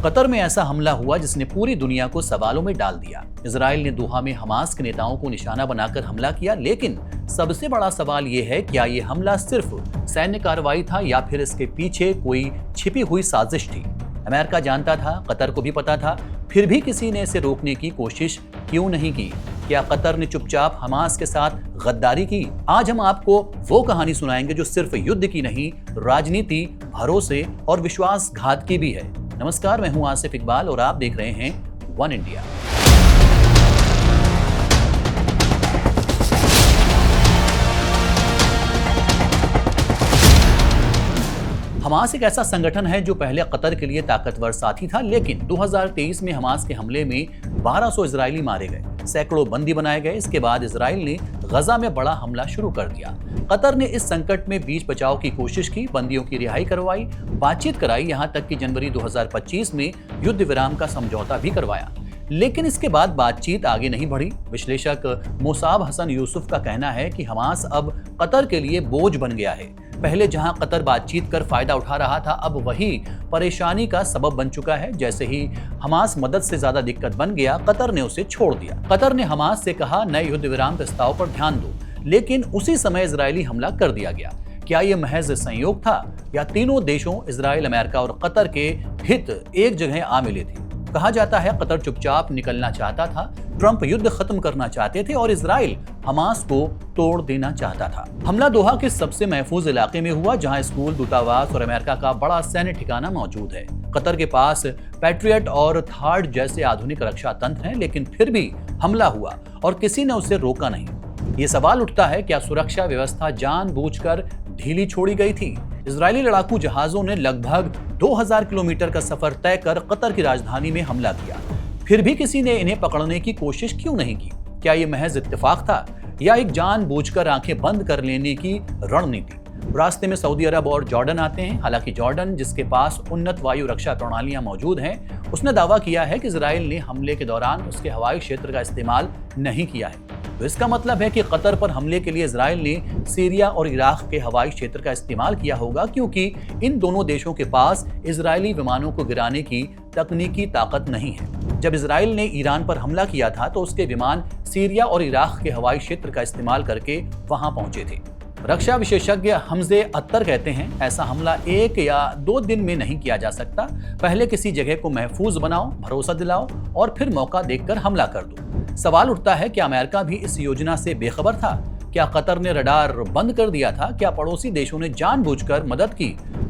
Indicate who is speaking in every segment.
Speaker 1: Qatar में ऐसा हमला हुआ जिसने पूरी दुनिया को सवालों में डाल दिया। इजराइल ने दोहा में हमास के नेताओं को निशाना बनाकर हमला किया, लेकिन सबसे बड़ा सवाल यह है, क्या ये हमला सिर्फ सैन्य कार्रवाई था या फिर इसके पीछे कोई छिपी हुई साजिश थी? अमेरिका जानता था, कतर को भी पता था, फिर भी किसी ने इसे रोकने की कोशिश क्यों नहीं की? क्या कतर ने चुपचाप हमास के साथ गद्दारी की? आज हम आपको वो कहानी सुनाएंगे जो सिर्फ युद्ध की नहीं, राजनीति, भरोसे और विश्वासघात की भी है। नमस्कार, मैं हूं आसिफ इकबाल और आप देख रहे हैं वन इंडिया। हमास एक ऐसा संगठन है जो पहले कतर के लिए ताकतवर साथी था, लेकिन 2023 में हमास के हमले में 1200 इजरायली मारे गए, सैकड़ों बंदी बनाए गए। इसके बाद इजराइल ने गजा में बड़ा हमला शुरू कर दिया। कतर ने इस संकट में बीच बचाव की कोशिश की, बंदियों की रिहाई करवाई, बातचीत कराई, यहां तक कि जनवरी 2025 में युद्ध विराम का समझौता भी करवाया। लेकिन इसके बाद बातचीत आगे नहीं बढ़ी। विश्लेषक मुसाब हसन यूसुफ का कहना है कि हमास अब कतर के लिए बोझ बन गया है। पहले जहां कतर बातचीत कर फायदा उठा रहा था, अब वही परेशानी का सबब बन चुका है। जैसे ही हमास मदद से ज्यादा दिक्कत बन गया, कतर ने उसे छोड़ दिया। कतर ने हमास से कहा, नए युद्ध विराम प्रस्ताव पर ध्यान दो, लेकिन उसी समय इजरायली हमला कर दिया गया। क्या यह महज संयोग था या तीनों देशों इजराइल, अमेरिका और कतर के हित एक जगह आ मिले थे? कहा जाता है कतर चुपचाप निकलना चाहता था, ट्रंप युद्ध खत्म करना चाहते थे और इजराइल हमास को तोड़ देना चाहता था। हमला दोहा के सबसे महफूज इलाके में हुआ, जहां स्कूल, दूतावास और अमेरिका का बड़ा सैन्य ठिकाना मौजूद है। कतर के पास पैट्रियट और थार्ड जैसे आधुनिक रक्षा तंत्र हैं, लेकिन फिर भी हमला हुआ और किसी ने उसे रोका नहीं। ये सवाल उठता है, क्या सुरक्षा व्यवस्था जानबूझकर ढीली छोड़ी गई थी? इजरायली लड़ाकू जहाजों ने लगभग 2000 किलोमीटर का सफर तय कर कतर की राजधानी में हमला किया, फिर भी किसी ने इन्हें पकड़ने की कोशिश क्यों नहीं की? क्या ये महज इत्तेफाक था या एक जानबूझकर आंखें बंद कर लेने की रणनीति? रास्ते में सऊदी अरब और जॉर्डन आते हैं। हालांकि जॉर्डन, जिसके पास उन्नत वायु रक्षा प्रणालियां मौजूद हैं, उसने दावा किया है कि इजराइल ने हमले के दौरान उसके हवाई क्षेत्र का इस्तेमाल नहीं किया है। तो इसका मतलब है कि कतर पर हमले के लिए इजराइल ने सीरिया और इराक के हवाई क्षेत्र का इस्तेमाल किया होगा, क्योंकि इन दोनों देशों के पास इजरायली विमानों को गिराने की तकनीकी ताकत नहीं है। जब इजराइल ने ईरान पर हमला किया था तो उसके विमान सीरिया और इराक के हवाई क्षेत्र का इस्तेमाल करके वहां पहुंचे थे। रक्षा विशेषज्ञ हमजे अत्तर कहते हैं, ऐसा हमला 1 या 2 दिन में नहीं किया जा सकता। पहले किसी जगह को महफूज बनाओ, भरोसा दिलाओ और फिर मौका देखकर हमला कर दो। सवाल उठता है, क्या अमेरिका भी इस योजना से बेखबर था? क्या कतर ने रडार बंद कर दिया था? क्या पड़ोसी देशों ने जानबूझकर मदद की?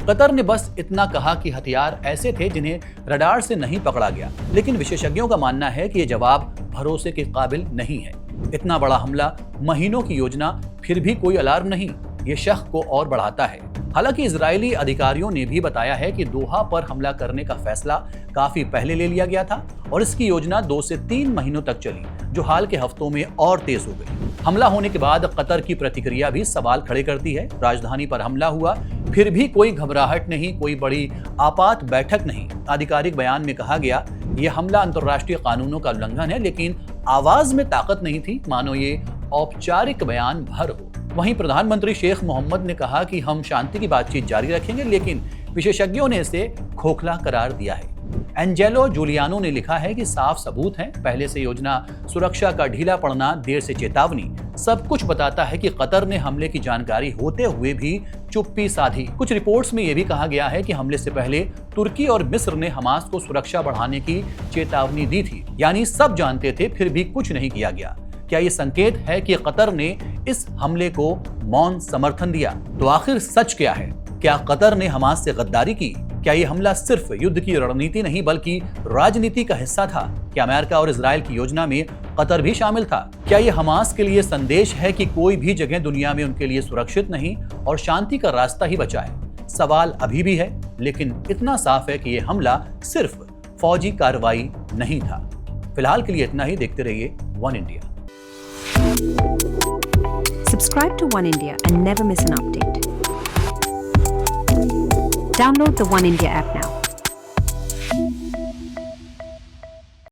Speaker 1: कतर ने बस इतना कहा कि हथियार ऐसे थे जिन्हें रडार से नहीं पकड़ा गया, लेकिन विशेषज्ञों का मानना है कि यह जवाब भरोसे के काबिल नहीं है। इतना बड़ा हमला, महीनों की योजना, फिर भी कोई अलार्म नहीं, ये शक को और बढ़ाता है। हालांकि इजरायली अधिकारियों ने भी बताया है कि दोहा पर हमला करने का फैसला काफी पहले ले लिया गया था और इसकी योजना 2 से 3 महीनों तक चली, जो हाल के हफ्तों में और तेज हो गई। हमला होने के बाद कतर की प्रतिक्रिया भी सवाल खड़े करती है। राजधानी पर हमला हुआ, फिर भी कोई घबराहट नहीं, कोई बड़ी आपात बैठक नहीं। आधिकारिक बयान में कहा गया, यह हमला अंतर्राष्ट्रीय कानूनों का उल्लंघन है, लेकिन आवाज में ताकत नहीं थी, मानो ये औपचारिक बयान भर हो। वहीं प्रधानमंत्री शेख मोहम्मद ने कहा कि हम शांति की बातचीत जारी रखेंगे, लेकिन विशेषज्ञों ने इसे खोखला करार दिया है। एंजेलो जूलियानो ने लिखा है कि साफ सबूत हैं, पहले से योजना, सुरक्षा का ढीला पड़ना, देर से चेतावनी, सब कुछ बताता है कि कतर ने हमले की जानकारी होते हुए भी चुप्पी साधी। कुछ रिपोर्ट्स में यह भी कहा गया है कि हमले से पहले तुर्की और मिस्र ने हमास को सुरक्षा बढ़ाने की चेतावनी दी थी। यानी सब जानते थे, फिर भी कुछ नहीं किया गया। क्या ये संकेत है कि कतर ने इस हमले को मौन समर्थन दिया? तो आखिर सच क्या है? क्या कतर ने हमास से गद्दारी की? क्या ये हमला सिर्फ युद्ध की रणनीति नहीं बल्कि राजनीति का हिस्सा था? क्या अमेरिका और इजराइल की योजना में कतर भी शामिल था? क्या ये हमास के लिए संदेश है कि कोई भी जगह दुनिया में उनके लिए सुरक्षित नहीं और शांति का रास्ता ही बचा है? सवाल अभी भी है, लेकिन इतना साफ है कि यह हमला सिर्फ फौजी कार्रवाई नहीं था। फिलहाल के लिए इतना ही। देखते रहिए one India.
Speaker 2: Subscribe to One India and never miss an update. Download the One India app now.